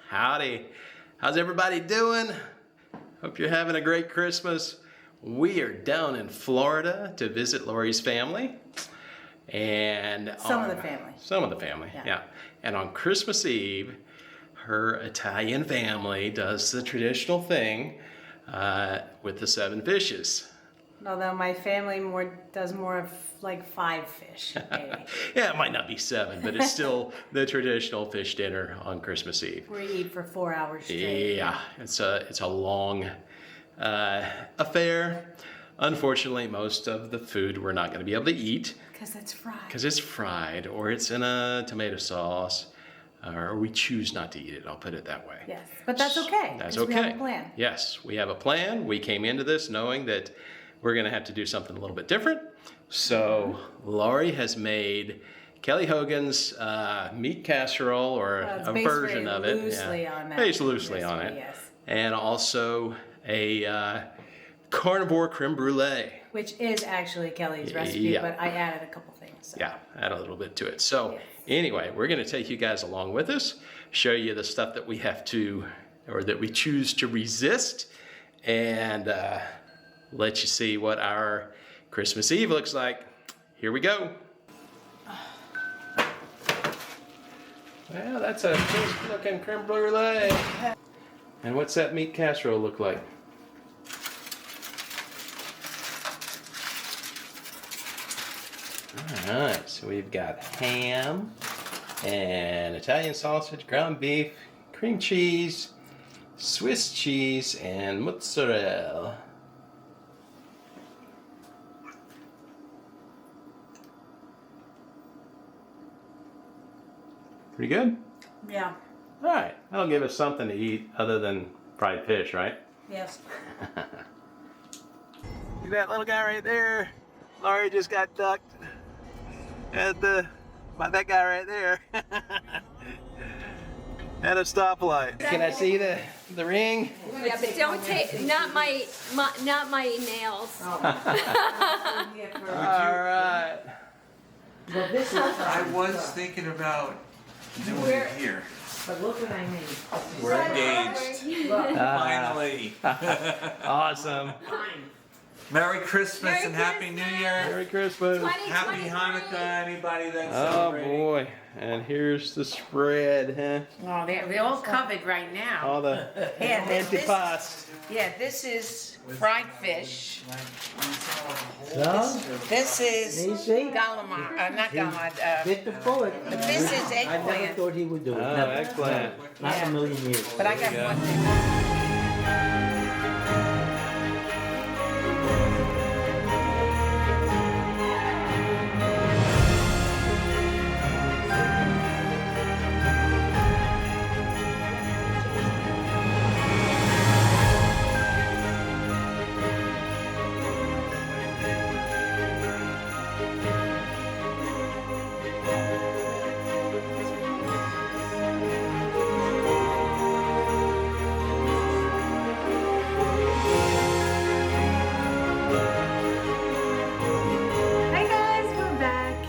Howdy. How's everybody doing? Hope you're having a great Christmas. We are down in Florida to visit Laurie's family. And Some of the family, yeah. And on Christmas Eve, her Italian family does the traditional thing with the 7 fishes. Although my family does more of like 5 fish, maybe. Yeah, it might not be 7, but it's still the traditional fish dinner on Christmas Eve. We eat for 4 hours straight. Yeah, it's a long affair. Unfortunately, most of the food we're not going to be able to eat. Because it's fried. Because it's fried, or it's in a tomato sauce, or we choose not to eat it. I'll put it that way. Yes, but that's okay. That's okay. We have a plan. Yes, we have a plan. We came into this knowing that we're going to have to do something a little bit different. So Laurie has made Kelly Hogan's meat casserole, or a version of it. Based loosely on it. Yes. And also a Carnivore creme brulee. Which is actually Kelly's recipe, but I added a couple things. So. Yeah, add a little bit to it. So anyway, we're going to take you guys along with us, show you the stuff that we have to, or that we choose to resist, and let you see what our Christmas Eve looks like. Here we go. Well, that's a good looking creme brulee. And what's that meat casserole look like? Alright, so we've got ham and Italian sausage, ground beef, cream cheese, Swiss cheese, and mozzarella. Pretty good? Yeah. Alright, that'll give us something to eat other than fried fish, right? Yes. See that little guy right there? Laurie just got ducked by that guy right there. At a stoplight. Can I see the ring? Yeah, but don't take not my nails. All right. Well, this is I was thinking about doing it here. but look what I made. We're engaged. Finally. Awesome. Merry Christmas Merry and Happy New Year. Merry Christmas. Happy Hanukkah, anybody that's Oh celebrating. boy. And here's the spread, huh? Oh, they're all covered right now. All the Yeah, antipasto. Yeah, this is fried fish. So, This is easy. calamari, not calamari, Bit the bullet. but this is I never eggplant. thought he would do it. Oh, Never. excellent. Not Yeah. a million years. But I got Yeah. one thing. Hi guys, we're back.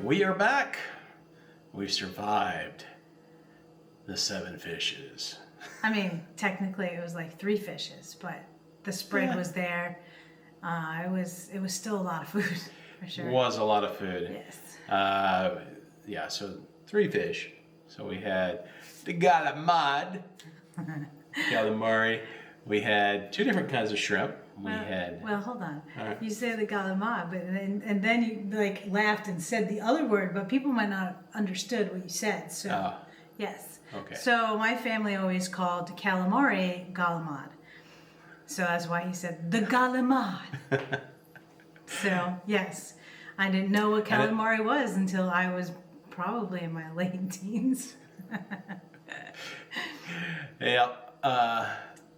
We are back. We survived the 7 fishes. I mean, technically it was like 3 fishes, but the spread was there. It was still a lot of food, for sure. Was a lot of food. Yes. Yeah, so 3 fish. So we had the calamari. We had 2 different kinds of shrimp. We had Well, hold on. Alright. You said the galamad, but and then you like laughed and said the other word, but people might not have understood what you said. So yes. Okay. So my family always called calamari galamad. So that's why he said the galamad. So yes, I didn't know what calamari was until I was probably in my late teens. yeah,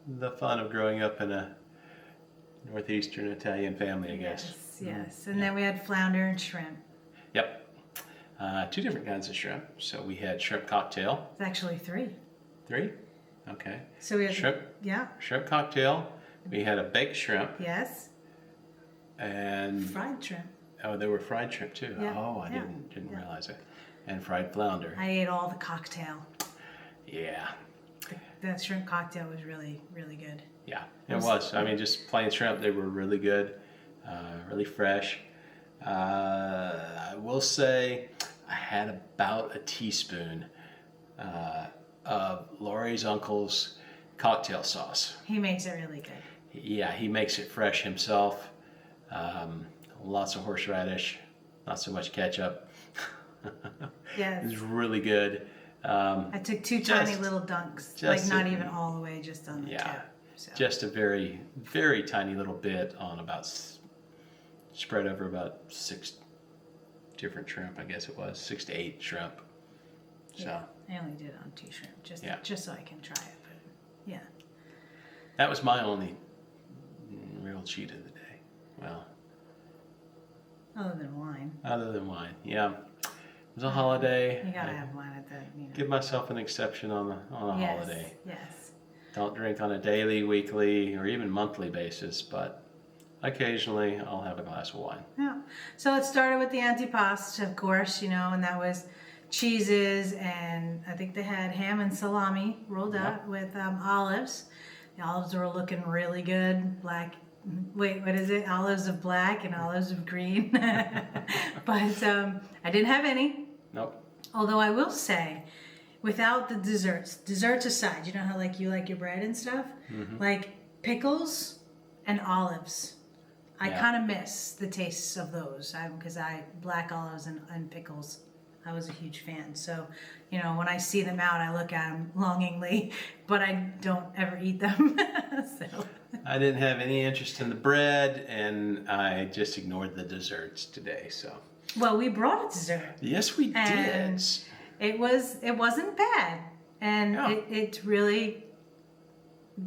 the fun of growing up in a northeastern Italian family, I guess. Yes. And then we had flounder and shrimp. Yep. 2 different kinds of shrimp. So we had shrimp cocktail. It's actually 3. 3? Okay. So we had Shrimp. Yeah. Shrimp cocktail. We had a baked shrimp. Yes. And Fried shrimp. oh, there were fried shrimp too. Yeah, Oh, I yeah, didn't realize it. And fried flounder. I ate all the cocktail. Yeah. The shrimp cocktail was really, really good. Yeah, it was. I mean, just plain shrimp, they were really good, really fresh. I will say I had about a teaspoon of Laurie's uncle's cocktail sauce. He makes it really good. Yeah, he makes it fresh himself. Lots of horseradish, not so much ketchup. Yeah. It's really good. I took two tiny little dunks, like not even all the way, just on the tip. So. Just a very, very tiny little bit on spread over about 6 different shrimp, I guess it was, 6 to 8 shrimp. So Yeah, I only did it on 2 shrimp, just so I can try it. But yeah. that was my only real cheat of the day. Well, Other than wine. other than wine, yeah. It was a holiday. You gotta have wine at the, Give myself an exception on a holiday. Yes. Don't drink on a daily, weekly, or even monthly basis, but occasionally I'll have a glass of wine. Yeah. So it started with the antipasto, of course, and that was cheeses, and I think they had ham and salami rolled out with olives. The olives were looking really good. Black. Wait, what is it? Olives of black and olives of green. But I didn't have any. Nope. Although I will say, without the desserts aside, you know how you like your bread and stuff? Like pickles and olives. I kind of miss the tastes of those because black olives and pickles, I was a huge fan. So, when I see them out, I look at them longingly, but I don't ever eat them. So. I didn't have any interest in the bread, and I just ignored the desserts today. So. Well, we brought a dessert. Yes, we And did. it wasn't bad, and it really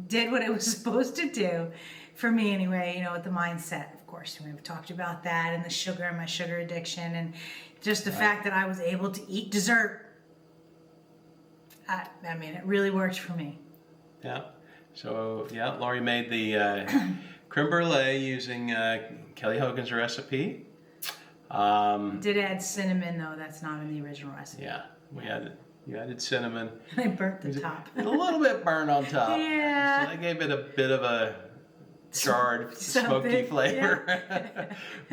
did what it was supposed to do, for me anyway. With the mindset, of course, we've talked about that, and the sugar and my sugar addiction, and just the fact that I was able to eat dessert. I mean, it really worked for me. Yeah. So Laurie made the creme brulee using Kelly Hogan's recipe. Did add cinnamon though. That's not in the original recipe. Yeah, you added cinnamon. I burnt the top. A little bit burned on top. Yeah. So that gave it a bit of a charred, smoky Something, flavor.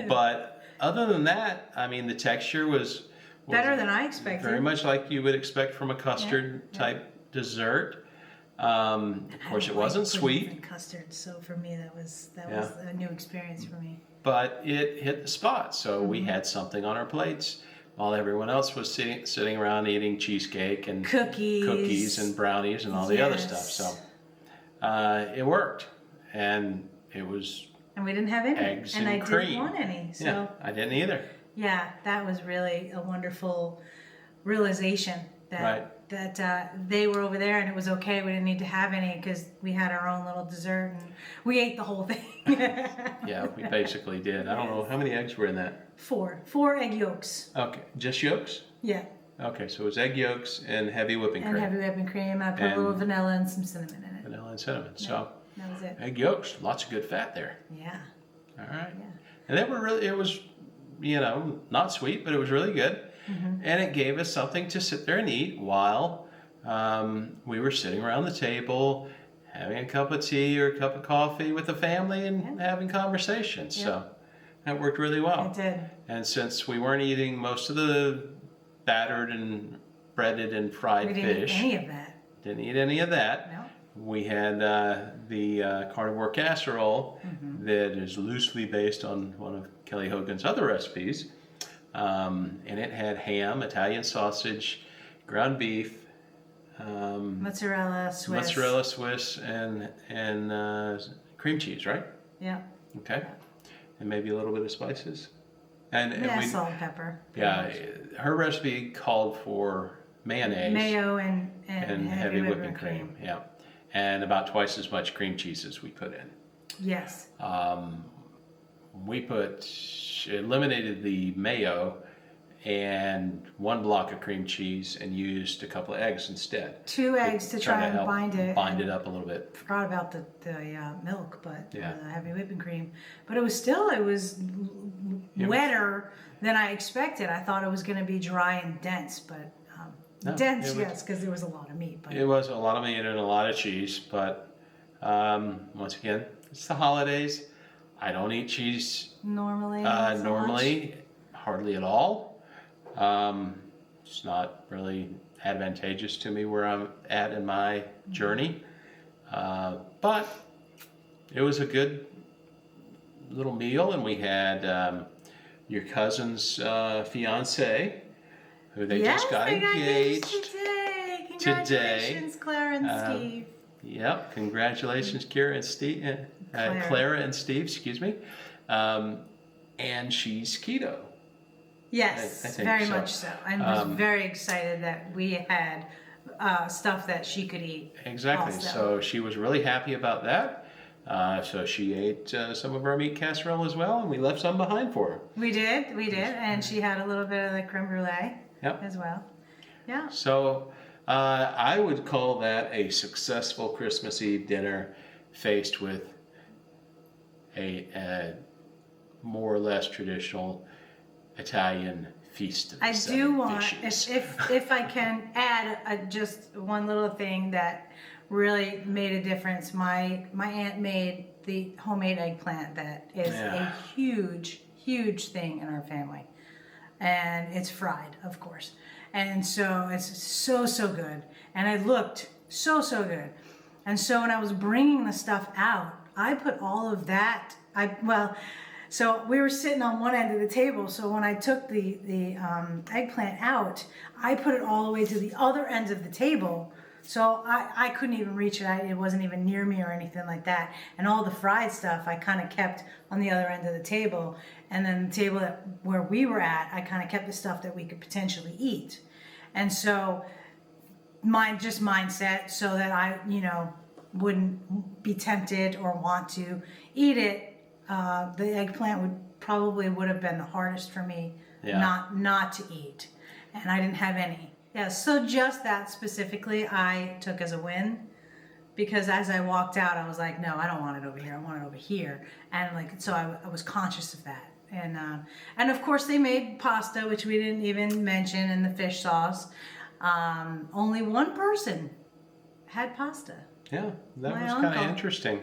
But other than that, I mean, the texture was better than I expected. Very much like you would expect from a custard type dessert. Of course, it wasn't sweet. Custard, so for me that was a new experience for me. But it hit the spot, so we had something on our plates while everyone else was sitting around eating cheesecake and cookies and brownies and all the other stuff. So it worked, and it was. And we didn't have any, eggs and I cream. didn't want any. So Yeah, I didn't either. Yeah, that was really a wonderful realization that they were over there and it was okay. We didn't need to have any because we had our own little dessert and we ate the whole thing. Yeah, we basically did. I don't know how many eggs were in that. 4 egg yolks. Okay, just yolks. Yeah. Okay, so it was egg yolks and heavy whipping cream. And heavy whipping cream. I put a little vanilla and some cinnamon in it. Vanilla and cinnamon. So that was it. egg yolks, lots of good fat there. Yeah. All right. Yeah. And they were really. It was, not sweet, but it was really good. And it gave us something to sit there and eat while we were sitting around the table, having a cup of tea or a cup of coffee with the family and having conversations. Yeah. So that worked really well. It did. And since we weren't eating most of the battered and breaded and fried We didn't fish, eat any of that. didn't eat any of that. No. We had the carnivore casserole that is loosely based on one of Kelly Hogan's other recipes. And it had ham, Italian sausage, ground beef, Mozzarella Swiss. and cream cheese, right? Yeah. Okay. And maybe a little bit of spices. And Salt and pepper. Yeah, her recipe called for mayonnaise. Mayo and heavy whipping cream. Yeah. And about twice as much cream cheese as we put in. Yes. We eliminated the mayo and 1 block of cream cheese and used a couple of eggs instead. 2 eggs to try and help bind it. Bind it up a little bit. Forgot about the milk, but Yeah. the heavy whipping cream. But it was wetter than I expected. I thought it was going to be dry and dense, but No, Dense, it was- yes, because there was a lot of meat. But It was a lot of meat and a lot of cheese, but once again, it's the holidays. I don't eat cheese normally, not so normally, hardly at all. It's not really advantageous to me where I'm at in my journey. But it was a good little meal, and we had your cousin's fiance, who they yes, just got they engaged. today. today. Congratulations, Clara and Steve. Yep, congratulations, Clara and Steve, excuse me. And she's keto. Yes, I think very so. much so. I was very excited that we had stuff that she could eat. Exactly. also. So she was really happy about that. So she ate some of our meat casserole as well, and we left some behind for her. We did, and she had a little bit of the creme brulee Yep. as well. Yeah. So I would call that a successful Christmas Eve dinner, faced with a more or less traditional Italian feast of I seven do want, fishes. if I can add just one little thing that really made a difference. My aunt made the homemade eggplant that is Yeah. a huge thing in our family, and it's fried, of course, and so it's so good, and it looked so good, and so when I was bringing the stuff out, I put all of that. So we were sitting on one end of the table. So when I took the eggplant out, I put it all the way to the other end of the table. So I couldn't even reach it. It wasn't even near me or anything like that. And all the fried stuff I kind of kept on the other end of the table. And then the table where we were at, I kind of kept the stuff that we could potentially eat. And so mindset so that I, wouldn't be tempted or want to eat it. The eggplant would have been the hardest for me not to eat, and I didn't have any. Yeah, so just that specifically I took as a win, because as I walked out, I was like, no, I don't want it over here. I want it over here, and so I was conscious of that. And of course they made pasta, which we didn't even mention, and the fish sauce. Only one person had pasta. Yeah, that My was kind of uncle. interesting.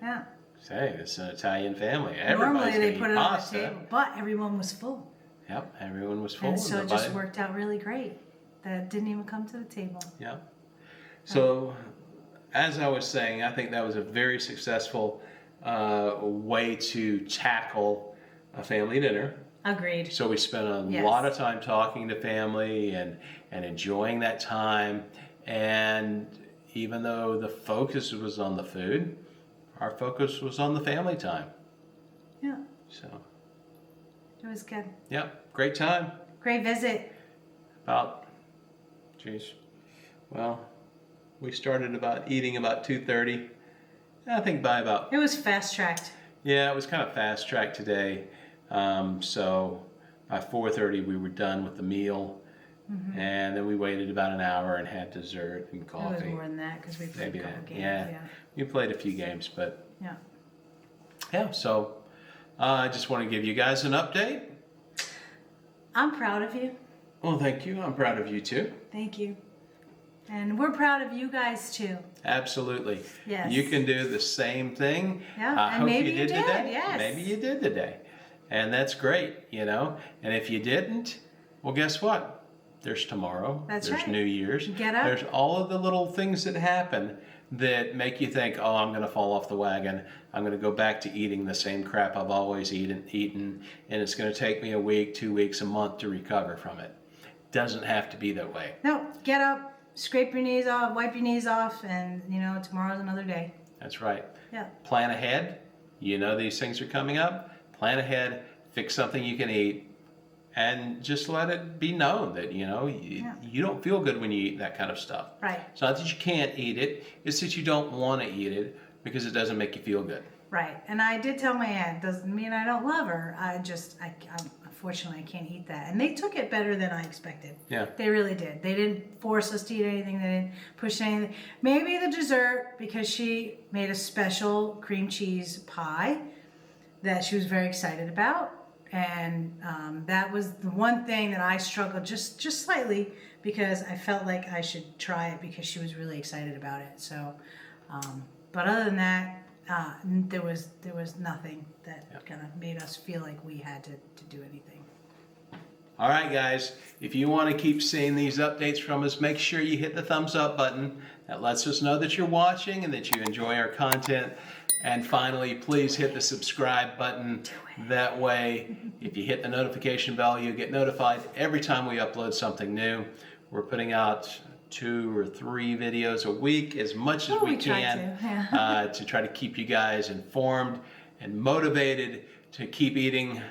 Yeah. Say, it's an Italian family. Normally Everybody's they gonna put eat it on the pasta. table, but everyone was full. Yep, everyone was full. And so it just nobody- worked out really great. That didn't even come to the table. Yeah. So, as I was saying, I think that was a very successful way to tackle a family dinner. Agreed. So we spent a Yes. lot of time talking to family and enjoying that time. And even though the focus was on the food, our focus was on the family time. Yeah, So, it was good. yep, great time. Great visit. We started eating about 2:30. I think by about, It was fast tracked. yeah, it was kind of fast tracked today. So by 4:30 we were done with the meal. And then we waited about an hour and had dessert and It was coffee. more than that because we played Maybe a couple that. games. Yeah. We played a few games, but Yeah. yeah, so I just want to give you guys an update. I'm proud of you. Well, thank you. I'm proud of you too. Thank you. And we're proud of you guys too. Absolutely. Yes. You can do the same thing. Yeah, I and hope maybe you you did did, today. yes. Maybe you did today. And that's great, And if you didn't, well, guess what? There's tomorrow. That's There's right. New Year's. Get up. There's all of the little things that happen that make you think, oh, I'm going to fall off the wagon. I'm going to go back to eating the same crap I've always eaten, and it's going to take me a week, 2 weeks, a month to recover from it. Doesn't have to be that way. No, get up, scrape your knees off, wipe your knees off, and tomorrow's another day. That's right. Yeah. Plan ahead. These things are coming up. Plan ahead. Fix something you can eat. And just let it be known that, you don't feel good when you eat that kind of stuff. Right. It's not that you can't eat it. It's that you don't want to eat it because it doesn't make you feel good. Right. And I did tell my aunt, doesn't mean I don't love her. Unfortunately, I can't eat that. And they took it better than I expected. Yeah. They really did. They didn't force us to eat anything. They didn't push anything. Maybe the dessert, because she made a special cream cheese pie that she was very excited about. And that was the one thing that I struggled just slightly, because I felt like I should try it because she was really excited about it. So, but other than that, there was nothing that kind of made us feel like we had to do anything. All right, guys, if you want to keep seeing these updates from us, make sure you hit the thumbs up button. That lets us know that you're watching and that you enjoy our content. And finally, please hit the subscribe button. That way, if you hit the notification bell, you'll get notified every time we upload something new. We're putting out 2 or 3 videos a week, as much as we try can, to, yeah. to try to keep you guys informed and motivated to keep eating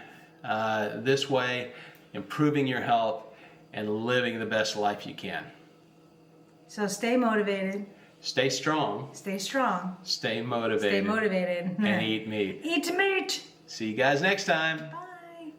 this way, improving your health, and living the best life you can. So stay motivated, Stay strong, stay strong, stay stay motivated, motivated, and eat meat. Eat meat. See you guys next time. Bye.